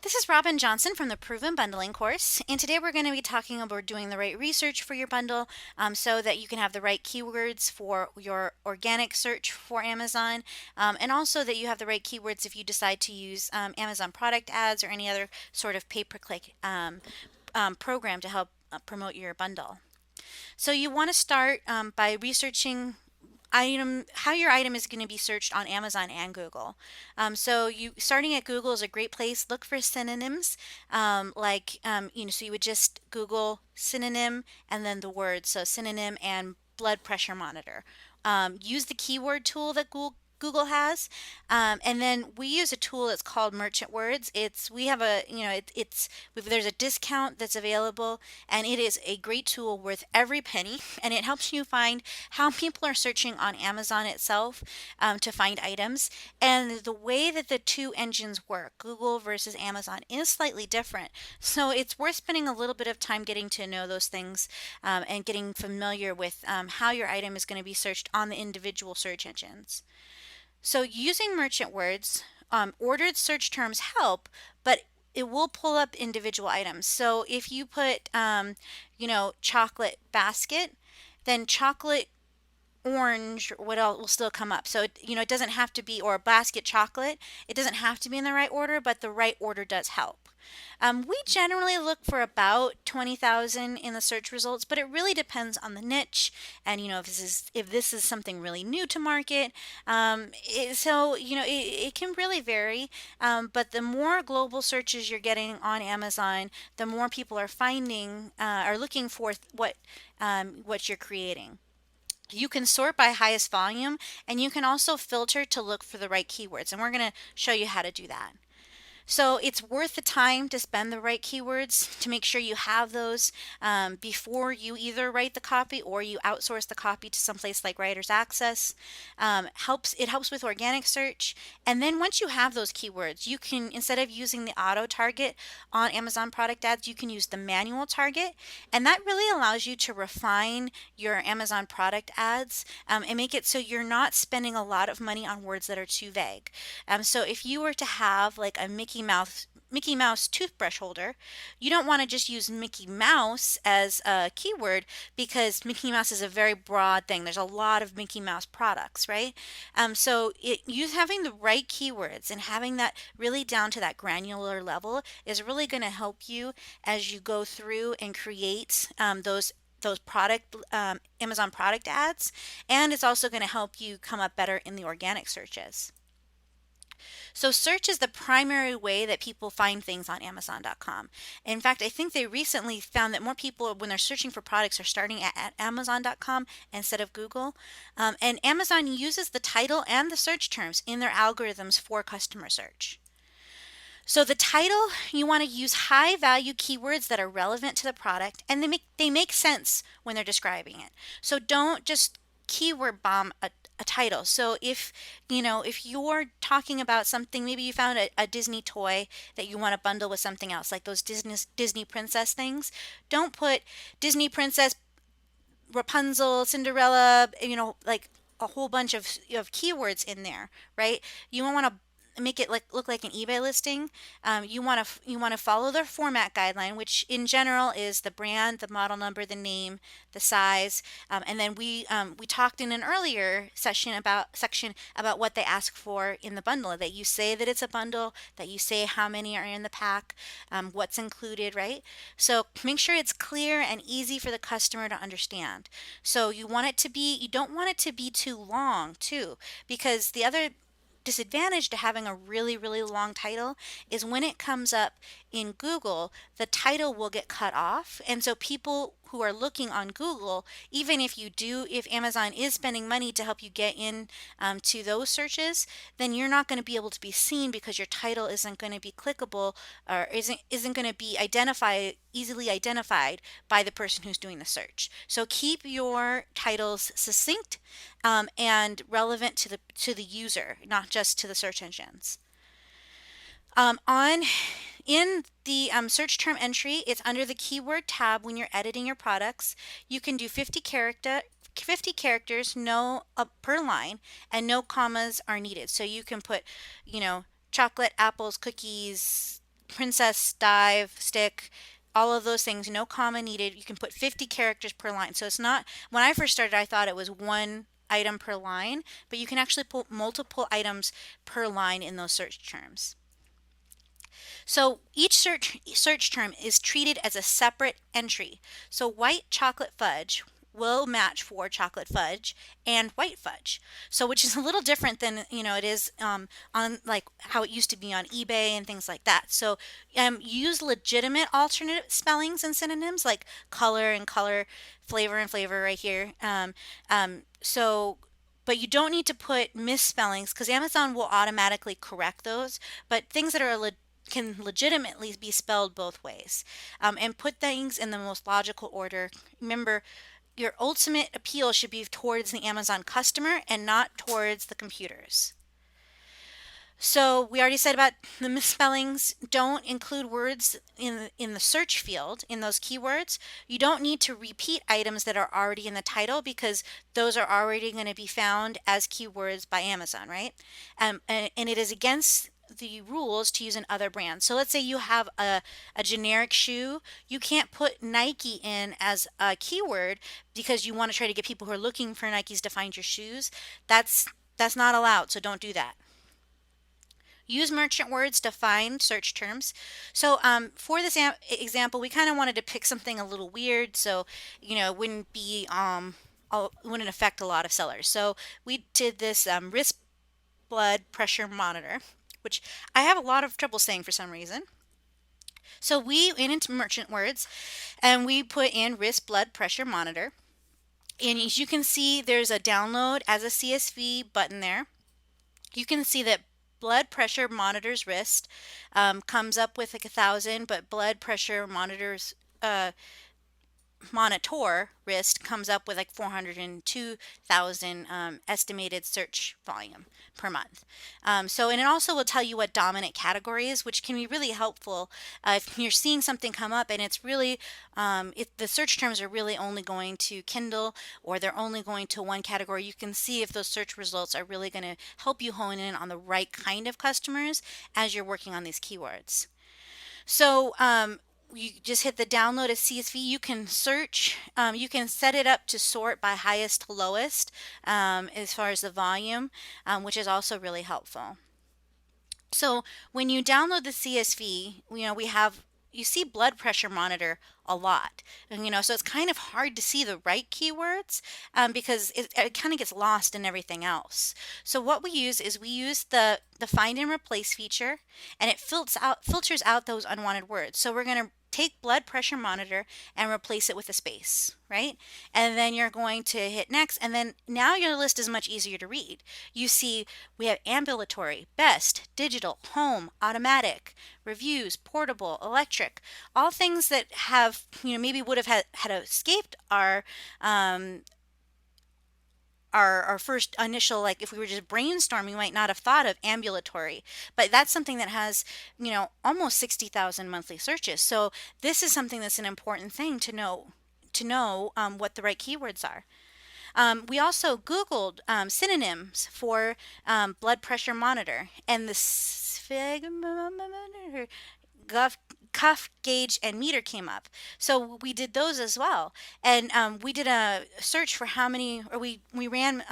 This is Robin Johnson from the Proven Bundling course, and today we're going to be talking about doing the right research for your bundle so that you can have the right keywords for your organic search for Amazon, and also that you have the right keywords if you decide to use Amazon product ads or any other sort of pay-per-click program to help promote your bundle. So you want to start by researching how your item is going to be searched on Amazon and Google. So you starting at Google is a great place. Look for synonyms, so you would just Google synonym and then the word. So synonym and blood pressure monitor. Use the keyword tool that Google has, and then we use a tool that's called Merchant Words. We have a there's a discount that's available, and it is a great tool worth every penny. And it helps you find how people are searching on Amazon itself to find items. And the way that the two engines work, Google versus Amazon, is slightly different. So it's worth spending a little bit of time getting to know those things and getting familiar with how your item is going to be searched on the individual search engines. So using merchant words, ordered search terms help, but it will pull up individual items. So if you put, chocolate basket, then chocolate orange, what else will still come up. So it doesn't have to be, or basket chocolate, it doesn't have to be in the right order, but the right order does help. We generally look for about 20,000 in the search results, but it really depends on the niche, and if this is something really new to market. It can really vary. But the more global searches you're getting on Amazon, the more people are finding are looking for what you're creating. You can sort by highest volume, and you can also filter to look for the right keywords, and we're going to show you how to do that. So it's worth the time to spend the right keywords to make sure you have those before you either write the copy or you outsource the copy to someplace like Writer's Access. It helps with organic search. And then once you have those keywords, you can, instead of using the auto target on Amazon product ads, you can use the manual target. And that really allows you to refine your Amazon product ads and make it so you're not spending a lot of money on words that are too vague. So if you were to have like a Mickey Mouse toothbrush holder, you don't want to just use Mickey Mouse as a keyword because Mickey Mouse is a very broad thing. There's a lot of Mickey Mouse products, right? You having the right keywords and having that really down to that granular level is really going to help you as you go through and create those product Amazon product ads, and it's also going to help you come up better in the organic searches. So search is the primary way that people find things on Amazon.com. In fact, I think they recently found that more people, when they're searching for products, are starting at Amazon.com instead of Google. And Amazon uses the title and the search terms in their algorithms for customer search. So the title, you want to use high value keywords that are relevant to the product, and they make sense when they're describing it. So don't just keyword bomb a title. So if you're talking about something, maybe you found a Disney toy that you want to bundle with something else, like those Disney princess things. Don't put Disney princess, Rapunzel, Cinderella, like a whole bunch of keywords in there, right? You don't want to make it look like an eBay listing. You want to follow their format guideline, which in general is the brand, the model number, the name, the size, and then we talked in an earlier section about what they ask for in the bundle. That you say that it's a bundle, that you say how many are in the pack, what's included, right? So make sure it's clear and easy for the customer to understand. So you don't want it to be too long too, because the other disadvantage to having a really, really long title is when it comes up in Google, the title will get cut off. And so people who are looking on Google, even if Amazon is spending money to help you get in to those searches, then you're not going to be able to be seen because your title isn't going to be clickable or isn't going to be easily identified by the person who's doing the search. So keep your titles succinct and relevant to the user, not just to the search engines. On in the search term entry, it's under the keyword tab when you're editing your products. You can do 50 characters, no per line, and no commas are needed. So you can put, chocolate, apples, cookies, princess, dive, stick, all of those things, no comma needed. You can put 50 characters per line. So it's not, when I first started, I thought it was one item per line, but you can actually put multiple items per line in those search terms. So each search term is treated as a separate entry. So white chocolate fudge will match for chocolate fudge and white fudge. So which is a little different than it is on like how it used to be on eBay and things like that. So use legitimate alternate spellings and synonyms like color and color, flavor and flavor right here. So but you don't need to put misspellings because Amazon will automatically correct those. But things that are can legitimately be spelled both ways, and put things in the most logical order. Remember, your ultimate appeal should be towards the Amazon customer and not towards the computers. So we already said about the misspellings. Don't include words in the search field in those keywords. You don't need to repeat items that are already in the title because those are already going to be found as keywords by Amazon, right? And it is against the rules to use in other brands. So let's say you have a generic shoe. You can't put Nike in as a keyword because you want to try to get people who are looking for Nikes to find your shoes. That's not allowed. So don't do that. Use merchant words to find search terms. So for this example, we kind of wanted to pick something a little weird, so it wouldn't be wouldn't affect a lot of sellers. So we did this wrist blood pressure monitor, which I have a lot of trouble saying for some reason. So we went into merchant words and we put in wrist blood pressure monitor. And as you can see, there's a download as a CSV button there. You can see that blood pressure monitors wrist comes up with like 1,000, but blood pressure monitors monitor wrist comes up with like 402,000 estimated search volume per month. And it also will tell you what dominant category is, which can be really helpful if you're seeing something come up and it's really, the search terms are really only going to Kindle or they're only going to one category. You can see if those search results are really going to help you hone in on the right kind of customers as you're working on these keywords. So you just hit the download as CSV. You can search, you can set it up to sort by highest to lowest as far as the volume, which is also really helpful. So when you download the CSV, you see blood pressure monitor a lot. And, so it's kind of hard to see the right keywords because it kind of gets lost in everything else. So what we use is we use the find and replace feature, and it filters out those unwanted words. So we're going to take blood pressure monitor and replace it with a space, right? And then you're going to hit next, and then now your list is much easier to read. You see we have ambulatory, best, digital, home, automatic, reviews, portable, electric, all things that have, maybe would have had escaped our first initial, like if we were just brainstorming, we might not have thought of ambulatory, but that's something that has, almost 60,000 monthly searches. So this is something that's an important thing to know what the right keywords are. We also Googled synonyms for blood pressure monitor, and the cuff gauge and meter came up. So we did those as well. And we did a search for how many, or we ran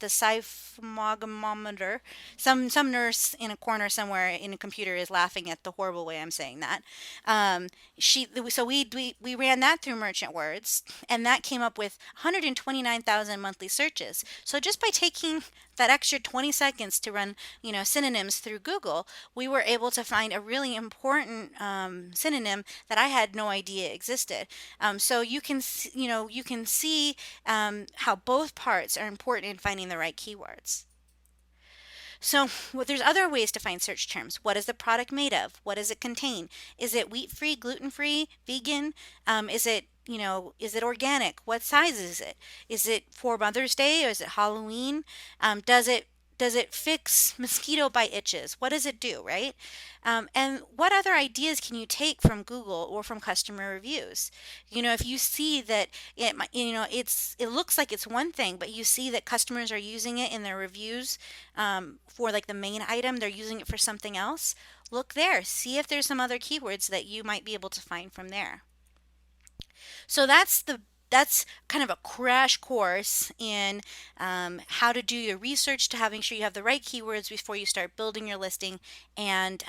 the seismometer. Some nurse in a corner somewhere in a computer is laughing at the horrible way I'm saying that. We ran that through merchant words, and that came up with 129,000 monthly searches. So just by taking that extra 20 seconds to run, synonyms through Google, we were able to find a really important synonym that I had no idea existed. So you can see how both parts are important in finding the right keywords. So there's other ways to find search terms. What is the product made of? What does it contain? Is it wheat-free, gluten-free, vegan? Is it organic? What size is it? Is it for Mother's Day or is it Halloween? Does it fix mosquito bite itches? What does it do, right? And what other ideas can you take from Google or from customer reviews? If you see that it looks like it's one thing, but you see that customers are using it in their reviews for like the main item, they're using it for something else. look there. See if there's some other keywords that you might be able to find from there. So that's kind of a crash course in how to do your research to having sure you have the right keywords before you start building your listing and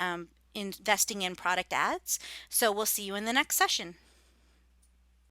investing in product ads. So we'll see you in the next session.